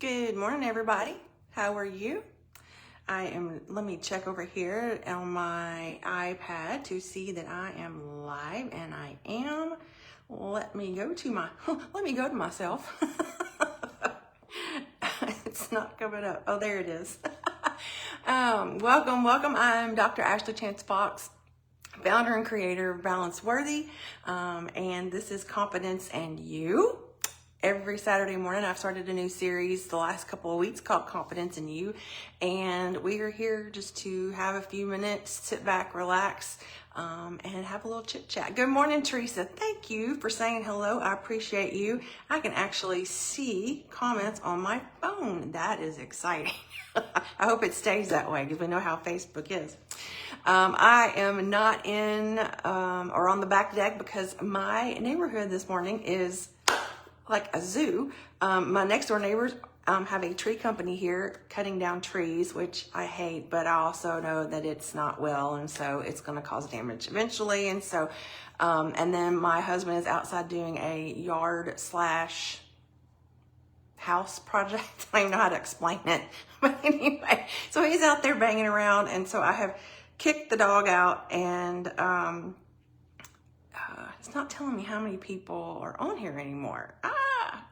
Good morning, everybody. How are you? Let me check over here on my iPad to see that I am live, and I am. Let me go to myself. It's not coming up. Oh, there it is. Welcome. I'm Dr. Ashley Chance Fox, founder and creator of Balance Worthy, and this is Confidence and You. Every Saturday morning, I've started a new series the last couple of weeks called Confidence in You, and we are here just to have a few minutes, sit back, relax, and have a little chit chat. Good morning, Teresa. Thank you for saying hello. I appreciate you. I can actually see comments on my phone. That is exciting. I hope it stays that way because we know how Facebook is. I am not in or on the back deck because my neighborhood this morning is like a zoo. My next door neighbors have a tree company here cutting down trees, which I hate, but I also know that it's not well, and so it's going to cause damage eventually. And so, and then my husband is outside doing a yard / house project. I don't even know how to explain it, but anyway, so he's out there banging around, and so I have kicked the dog out, and it's not telling me how many people are on here anymore.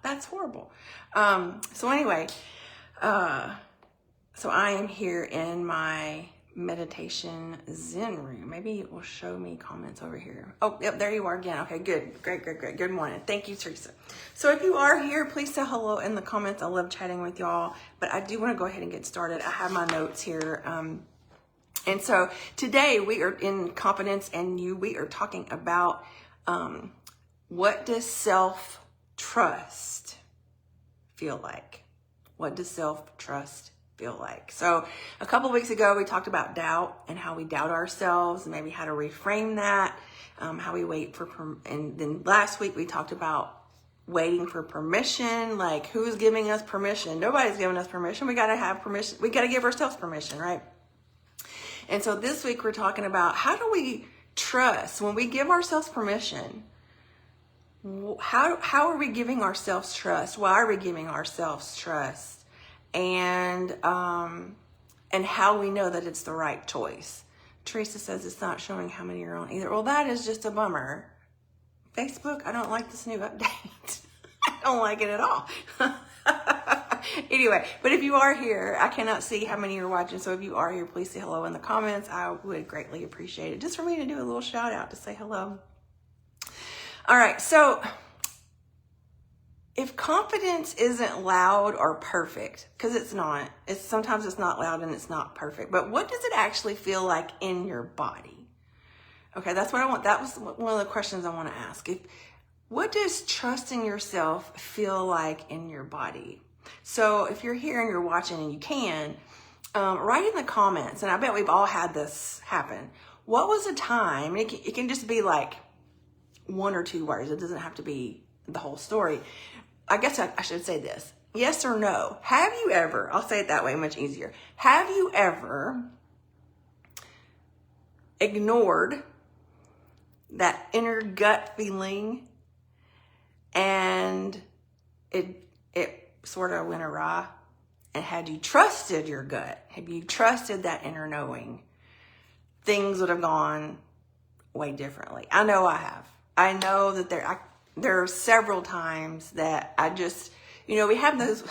That's horrible. So anyway, so I am here in my meditation Zen room. Maybe it will show me comments over here. Oh, yep, there you are again. Okay, good. Great. Good morning. Thank you, Teresa. So if you are here, please say hello in the comments. I love chatting with y'all, but I do want to go ahead and get started. I have my notes here. And so today we are in Confidence and You. We are talking about what does self-trust feel like? What does self-trust feel like? So a couple of weeks ago, we talked about doubt and how we doubt ourselves, and maybe how to reframe that, how we wait for, and then last week we talked about waiting for permission, like who's giving us permission? Nobody's giving us permission. We got to have permission. We got to give ourselves permission, right? And so this week we're talking about how do we trust when we give ourselves permission? How are we giving ourselves trust? Why are we giving ourselves trust? And how we know that it's the right choice. Teresa says it's not showing how many are on either. Well, that is just a bummer. Facebook, I don't like this new update. I don't like it at all. Anyway, but if you are here, I cannot see how many you're watching. So if you are here, please say hello in the comments. I would greatly appreciate it. Just for me to do a little shout out to say hello. All right. So if confidence isn't loud or perfect, because it's not, sometimes it's not loud and it's not perfect, but what does it actually feel like in your body? Okay. That's what I want. That was one of the questions I want to ask. What does trusting yourself feel like in your body? So if you're here and you're watching and you can, write in the comments, and I bet we've all had this happen. What was a time, it can just be like one or two words. It doesn't have to be the whole story. I guess I should say this. Yes or no. Have you ever, I'll say it that way, much easier. Have you ever ignored that inner gut feeling and it sort of went awry? And had you trusted your gut, had you trusted that inner knowing, things would have gone way differently. I know I have. I know that there are several times that I just, we have those.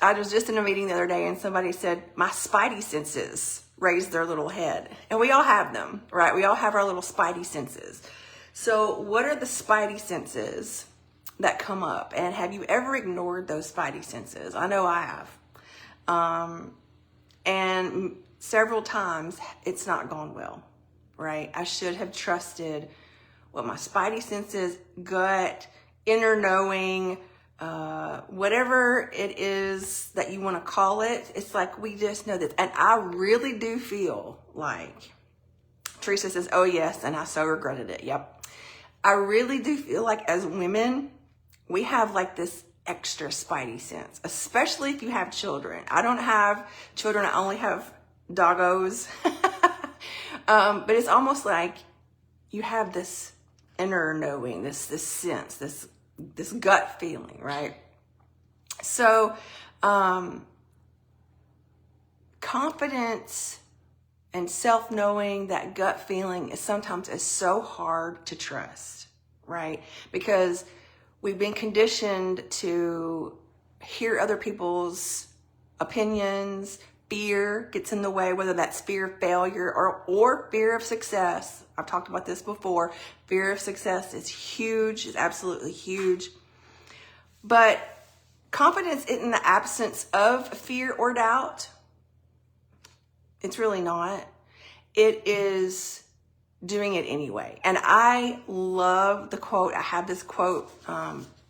I was just in a meeting the other day and somebody said, my spidey senses raised their little head. And we all have them, right? We all have our little spidey senses. So what are the spidey senses that come up? And have you ever ignored those spidey senses? I know I have. And several times it's not gone well, right? I should have trusted what my spidey senses, gut, inner knowing, whatever it is that you want to call it. It's like we just know that. And I really do feel like, Teresa says, oh yes, and I so regretted it. Yep. I really do feel like as women, we have like this extra spidey sense, especially if you have children. I don't have children. I only have doggos. But it's almost like you have this inner knowing, this sense, this gut feeling, right? So, confidence and self-knowing, that gut feeling is sometimes so hard to trust, right? Because we've been conditioned to hear other people's opinions. Fear gets in the way, whether that's fear of failure or fear of success. I've talked about this before. Fear of success is huge, is absolutely huge. But confidence isn't the absence of fear or doubt. It's really not. It is doing it anyway. And I love the quote. I have this quote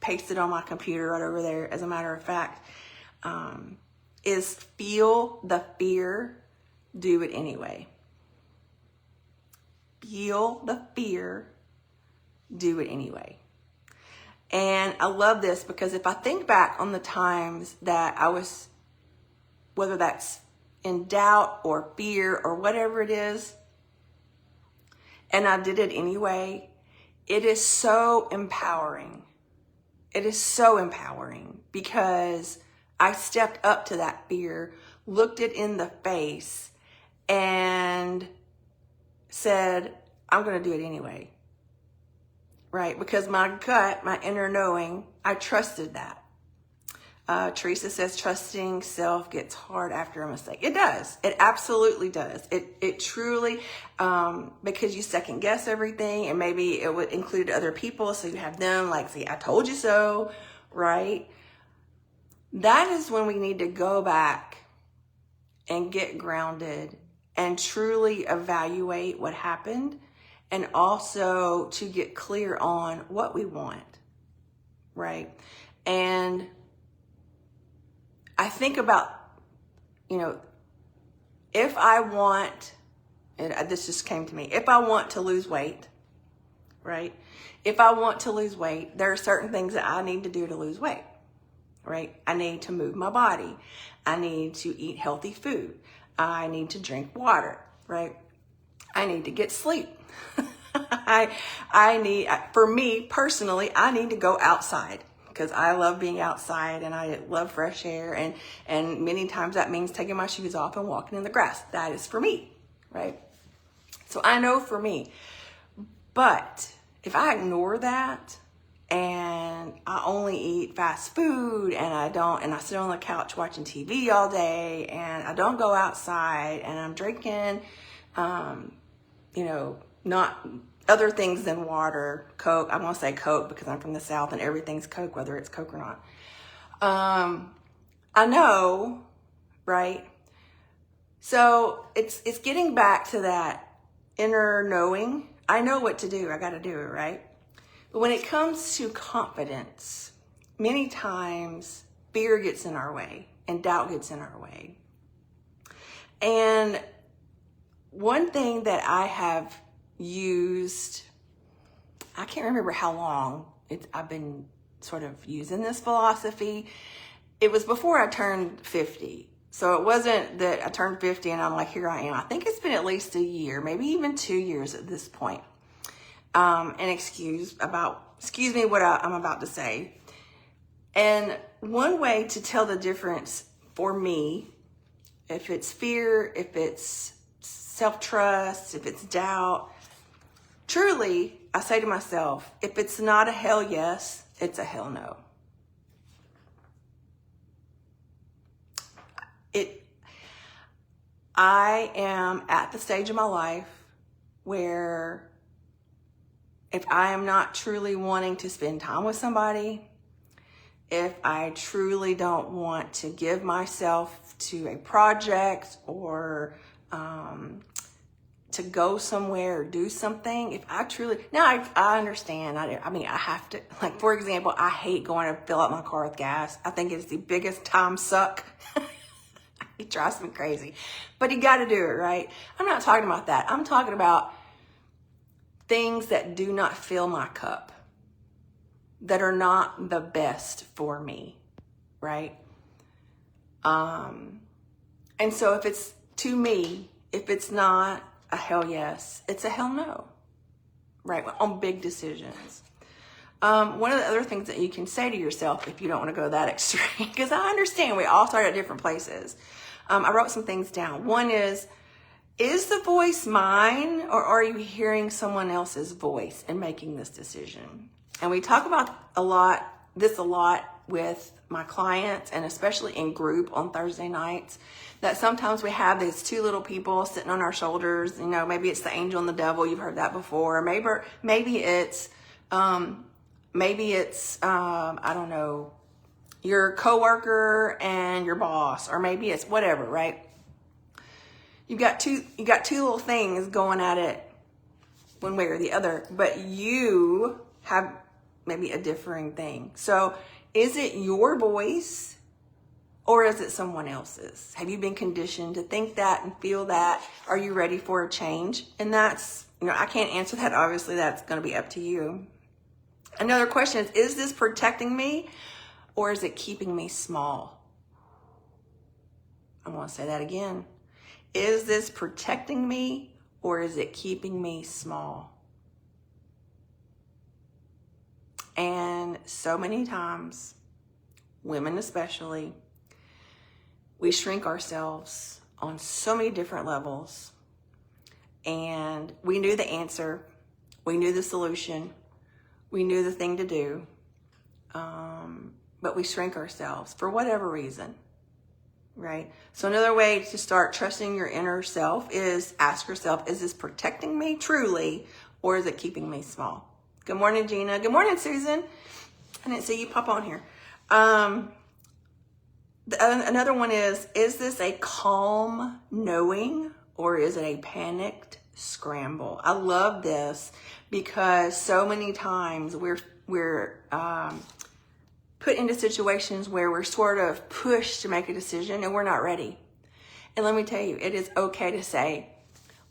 pasted on my computer right over there, as a matter of fact, is feel the fear, do it anyway. Feel the fear, do it anyway. And I love this because if I think back on the times that I was, whether that's in doubt or fear or whatever it is, and I did it anyway, it is so empowering. It is so empowering because I stepped up to that fear, looked it in the face, and said, I'm going to do it anyway. Right? Because my gut, my inner knowing, I trusted that. Teresa says trusting self gets hard after a mistake. It does. It absolutely does. It truly, because you second guess everything, and maybe it would include other people. So you have them like, see, I told you so, right? That is when we need to go back and get grounded and truly evaluate what happened, and also to get clear on what we want, right? And I think about, if I want, and this just came to me, if I want to lose weight, right? If I want to lose weight, there are certain things that I need to do to lose weight, right? I need to move my body. I need to eat healthy food. I need to drink water, right? I need to get sleep. For me personally, I need to go outside. Because I love being outside and I love fresh air, and many times that means taking my shoes off and walking in the grass. That is for me, right? So I know for me. But if I ignore that and I only eat fast food and I sit on the couch watching TV all day and I don't go outside and I'm drinking, not other things than water, Coke. I'm gonna say Coke because I'm from the South and everything's Coke, whether it's Coke or not. I know, right? So it's getting back to that inner knowing. I know what to do. I got to do it, right? But when it comes to confidence, many times fear gets in our way and doubt gets in our way. And one thing that I have used, I can't remember how long I've been sort of using this philosophy. It was before I turned 50. So it wasn't that I turned 50 and I'm like, here I am. I think it's been at least a year, maybe even 2 years at this point. And excuse me what I'm about to say. And one way to tell the difference for me, if it's fear, if it's self-trust, if it's doubt, truly, I say to myself, if it's not a hell yes, it's a hell no. I am at the stage of my life where if I am not truly wanting to spend time with somebody, if I truly don't want to give myself to a project or to go somewhere or do something, if I truly, now I understand, I have to, like, for example, I hate going to fill up my car with gas. I think it's the biggest time suck. It drives me crazy, but you got to do it, right? I'm not talking about that. I'm talking about things that do not fill my cup, that are not the best for me, right? And so if it's, to me, if it's not a hell yes, it's a hell no, right? On big decisions. One of the other things that you can say to yourself if you don't want to go that extreme, because I understand we all start at different places. I wrote some things down. One is the voice mine, or are you hearing someone else's voice and making this decision? And we talk about this a lot with my clients, and especially in group on Thursday nights, that sometimes we have these two little people sitting on our shoulders. You know, maybe it's the angel and the devil. You've heard that before. Maybe it's I don't know, your coworker and your boss, or maybe it's whatever, right? You got two little things going at it one way or the other, but you have maybe a differing thing. So is it your voice or is it someone else's? Have you been conditioned to think that and feel that? Are you ready for a change? And that's, I can't answer that. Obviously, that's going to be up to you. Another question is this protecting me or is it keeping me small? I'm going to say that again. Is this protecting me or is it keeping me small? And so many times, women especially, we shrink ourselves on so many different levels. And we knew the answer, we knew the solution, we knew the thing to do, but we shrink ourselves for whatever reason, right? So another way to start trusting your inner self is ask yourself, is this protecting me truly or is it keeping me small? Good morning, Gina. Good morning, Susan. I didn't see you pop on here. Another one is this a calm knowing or is it a panicked scramble? I love this because so many times we're put into situations where we're sort of pushed to make a decision and we're not ready. And let me tell you, it is okay to say,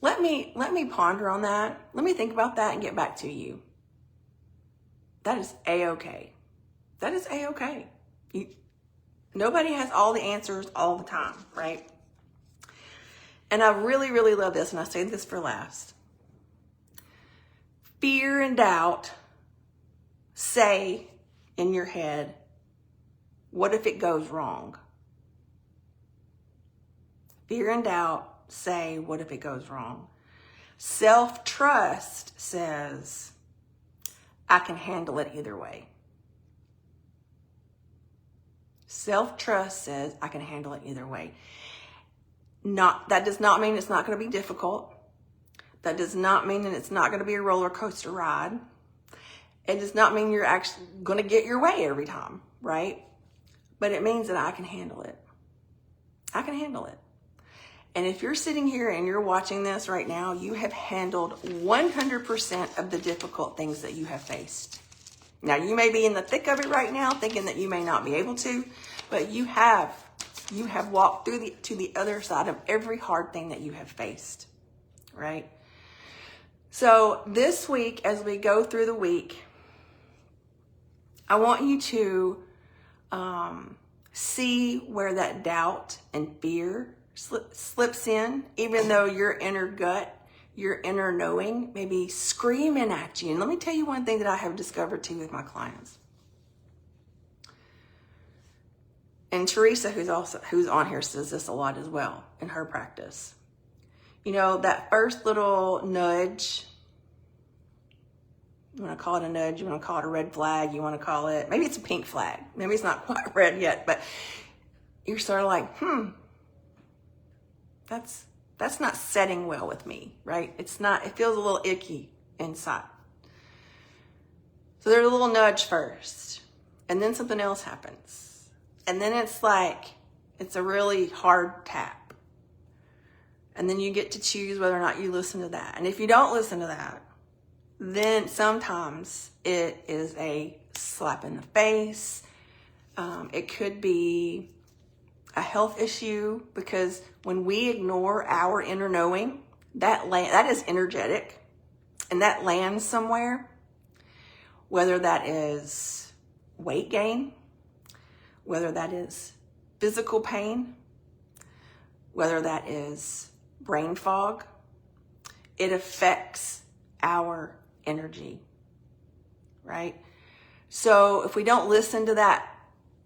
let me ponder on that. Let me think about that and get back to you. That is A-okay. That is A-okay. Nobody has all the answers all the time, right? And I really, really love this, and I saved this for last. Fear and doubt say in your head, what if it goes wrong? Fear and doubt say, what if it goes wrong? Self-trust says, I can handle it either way. Self-trust says I can handle it either way. That does not mean it's not going to be difficult. That does not mean that it's not going to be a roller coaster ride. It does not mean you're actually going to get your way every time, right? But it means that I can handle it. I can handle it. And if you're sitting here and you're watching this right now, you have handled 100% of the difficult things that you have faced. Now, you may be in the thick of it right now, thinking that you may not be able to, but you have walked through to the other side of every hard thing that you have faced, right? So this week, as we go through the week, I want you to see where that doubt and fear slips in, even though your inner gut, your inner knowing may be screaming at you. And let me tell you one thing that I have discovered too with my clients. And Teresa, who's on here, says this a lot as well in her practice. That first little nudge, you want to call it a nudge, you want to call it a red flag, you want to call it, maybe it's a pink flag. Maybe it's not quite red yet, but you're sort of like, that's not setting well with me, right? It feels a little icky inside. So there's a little nudge first, and then something else happens. And then it's like, it's a really hard tap. And then you get to choose whether or not you listen to that. And if you don't listen to that, then sometimes it is a slap in the face. It could be a health issue, because when we ignore our inner knowing, that is energetic, and that lands somewhere, whether that is weight gain, whether that is physical pain, whether that is brain fog, it affects our energy, right? So if we don't listen to that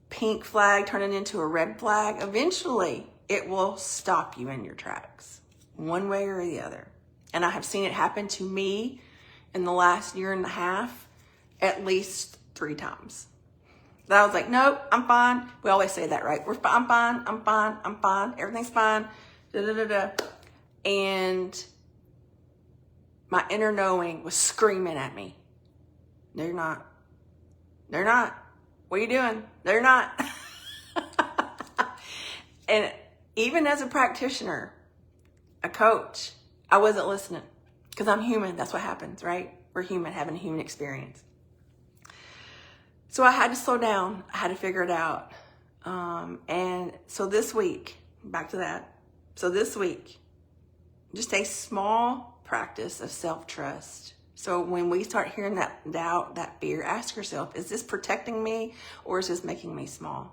pink flag turning into a red flag, eventually it will stop you in your tracks, one way or the other. And I have seen it happen to me in the last year and a half at least 3 times. That I was like, nope, I'm fine. We always say that, right? I'm fine. Everything's fine. Da, da, da, da. And my inner knowing was screaming at me. They're not. What are you doing? They're not. And even as a practitioner, a coach, I wasn't listening because I'm human. That's what happens, right? We're human, having a human experience. So I had to slow down. I had to figure it out. And so this week, back to that. So this week, just a small practice of self-trust. So when we start hearing that doubt, that fear, ask yourself, is this protecting me or is this making me small?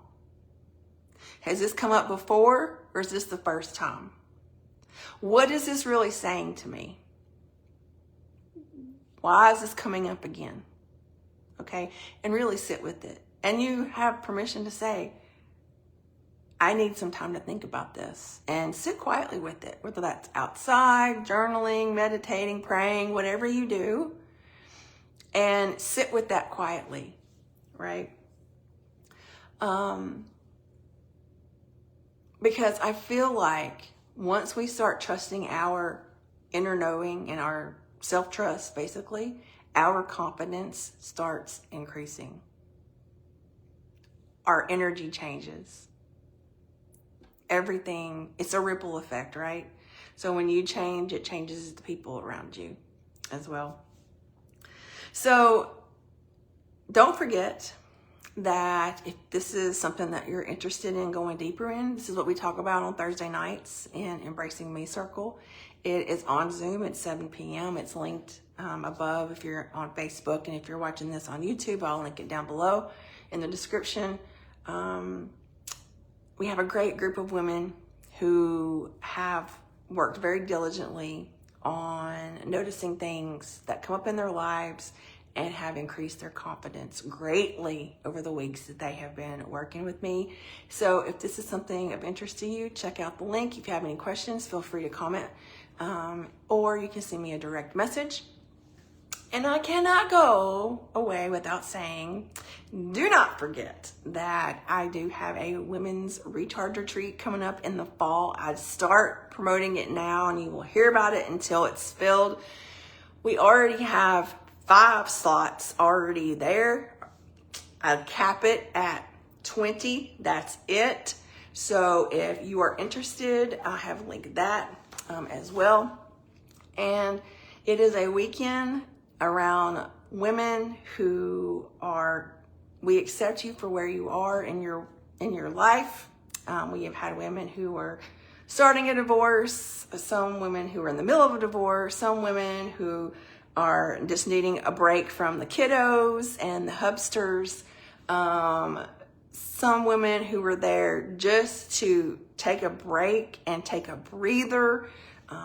Has this come up before or is this the first time? What is this really saying to me? Why is this coming up again? Okay, and really sit with it. And you have permission to say, I need some time to think about this, and sit quietly with it, whether that's outside, journaling, meditating, praying, whatever you do, and sit with that quietly, right? Because I feel like once we start trusting our inner knowing and our self-trust, basically, our confidence starts increasing. Our energy changes. Everything, it's a ripple effect, right? So when you change, it changes the people around you as well. So don't forget that if this is something that you're interested in going deeper in, this is what we talk about on Thursday nights in Embracing Me Circle. It is on Zoom at 7 p.m. It's linked above if you're on Facebook, and if you're watching this on YouTube, I'll link it down below in the description. We have a great group of women who have worked very diligently on noticing things that come up in their lives and have increased their confidence greatly over the weeks that they have been working with me. So if this is something of interest to you, check out the link. If you have any questions, feel free to comment, or you can send me a direct message. And I cannot go away without saying, do not forget that I do have a women's recharge retreat coming up in the fall. I start promoting it now, and you will hear about it until it's filled. We already have 5 slots already there. I'd cap it at 20. That's it. So if you are interested, I have linked that as well. And it is a weekend around women who are, we accept you for where you are in your life. We have had women who are starting a divorce, some women who are in the middle of a divorce, some women who are just needing a break from the kiddos and the hubsters. Some women who were there just to take a break and take a breather.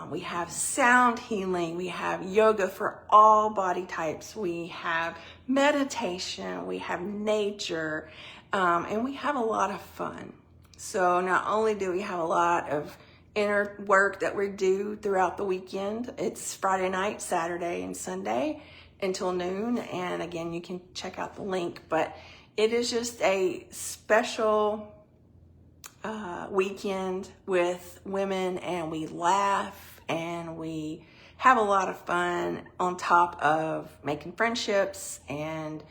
We have sound healing. We have yoga for all body types. We have meditation. We have nature. And we have a lot of fun. So not only do we have a lot of inner work that we do throughout the weekend, it's Friday night, Saturday, and Sunday until noon. And again, you can check out the link. But it is just a special weekend with women, and we laugh and we have a lot of fun on top of making friendships and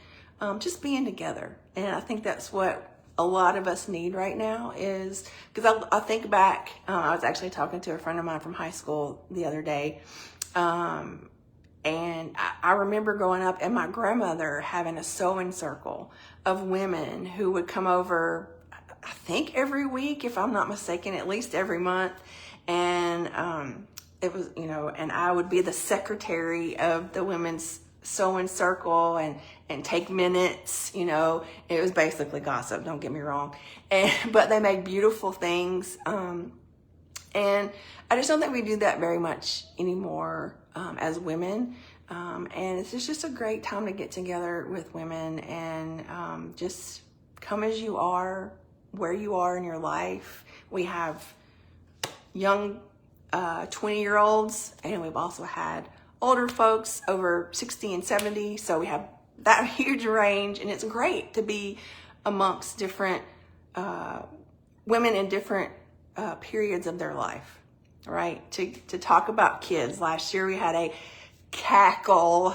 just being together. And I think that's what a lot of us need right now, is because I think back, I was actually talking to a friend of mine from high school the other day, and I remember growing up and my grandmother having a sewing circle of women who would come over, I think every week, if I'm not mistaken, at least every month. And it was, and I would be the secretary of the women's sewing circle and take minutes. It was basically gossip, don't get me wrong. But they made beautiful things. And I just don't think we do that very much anymore as women. And it's just a great time to get together with women and just come as you are, where you are in your life. We have young 20-year-olds, and we've also had older folks over 60 and 70. So we have that huge range, and it's great to be amongst different women in different periods of their life, right? To talk about kids. Last year we had a cackle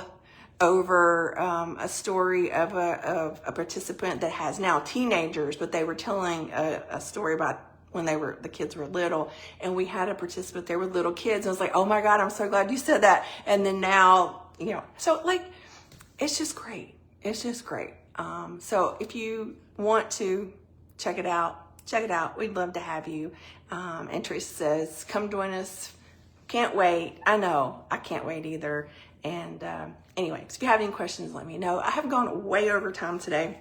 over a story of a participant that has now teenagers, but they were telling a story about when the kids were little, and we had a participant there with little kids. I was like, oh my God, I'm so glad you said that. And then now, so like, it's just great. It's just great. So if you want to check it out. We'd love to have you. And Teresa says, come join us. Can't wait. I know, I can't wait either. And anyway, if you have any questions, let me know. I have gone way over time today.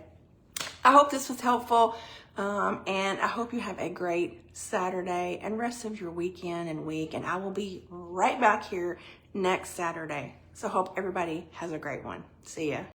I hope this was helpful. And I hope you have a great Saturday and rest of your weekend and week. And I will be right back here next Saturday. So hope everybody has a great one. See ya.